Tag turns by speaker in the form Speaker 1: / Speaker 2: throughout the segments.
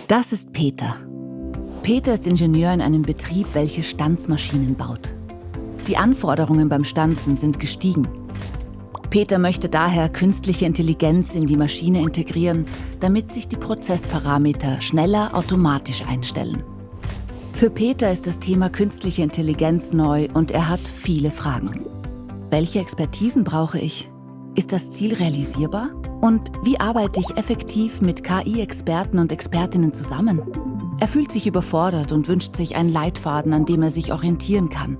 Speaker 1: Das ist Peter. Peter ist Ingenieur in einem Betrieb, welcher Stanzmaschinen baut. Die Anforderungen beim Stanzen sind gestiegen. Peter möchte daher künstliche Intelligenz in die Maschine integrieren, damit sich die Prozessparameter schneller automatisch einstellen. Für Peter ist das Thema künstliche Intelligenz neu und er hat viele Fragen. Welche Expertisen brauche ich? Ist das Ziel realisierbar? Und wie arbeite ich effektiv mit KI-Experten und Expertinnen zusammen? Er fühlt sich überfordert und wünscht sich einen Leitfaden, an dem er sich orientieren kann.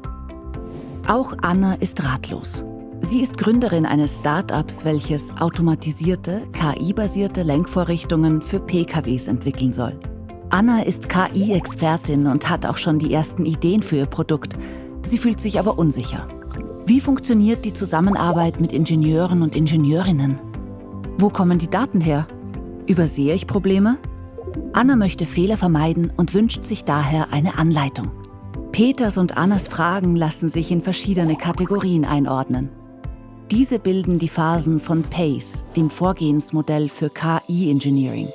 Speaker 1: Auch Anna ist ratlos. Sie ist Gründerin eines Start-ups, welches automatisierte, KI-basierte Lenkvorrichtungen für PKWs entwickeln soll. Anna ist KI-Expertin und hat auch schon die ersten Ideen für ihr Produkt. Sie fühlt sich aber unsicher. Wie funktioniert die Zusammenarbeit mit Ingenieuren und Ingenieurinnen? Wo kommen die Daten her? Übersehe ich Probleme? Anna möchte Fehler vermeiden und wünscht sich daher eine Anleitung. Peters und Annas Fragen lassen sich in verschiedene Kategorien einordnen. Diese bilden die Phasen von PACE, dem Vorgehensmodell für KI-Engineering.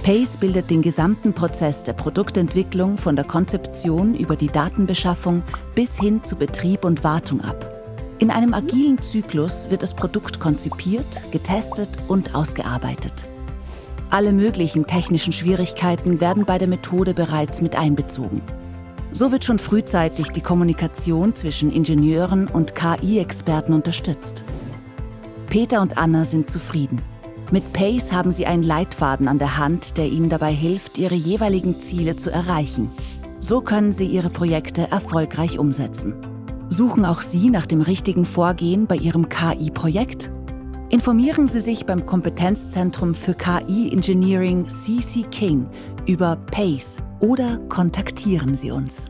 Speaker 1: PACE bildet den gesamten Prozess der Produktentwicklung von der Konzeption über die Datenbeschaffung bis hin zu Betrieb und Wartung ab. In einem agilen Zyklus wird das Produkt konzipiert, getestet und ausgearbeitet. Alle möglichen technischen Schwierigkeiten werden bei der Methode bereits mit einbezogen. So wird schon frühzeitig die Kommunikation zwischen Ingenieuren und KI-Experten unterstützt. Peter und Anna sind zufrieden. Mit PACE haben sie einen Leitfaden an der Hand, der ihnen dabei hilft, ihre jeweiligen Ziele zu erreichen. So können sie ihre Projekte erfolgreich umsetzen. Suchen auch Sie nach dem richtigen Vorgehen bei Ihrem KI-Projekt? Informieren Sie sich beim Kompetenzzentrum für KI-Engineering CC King über PACE oder kontaktieren Sie uns.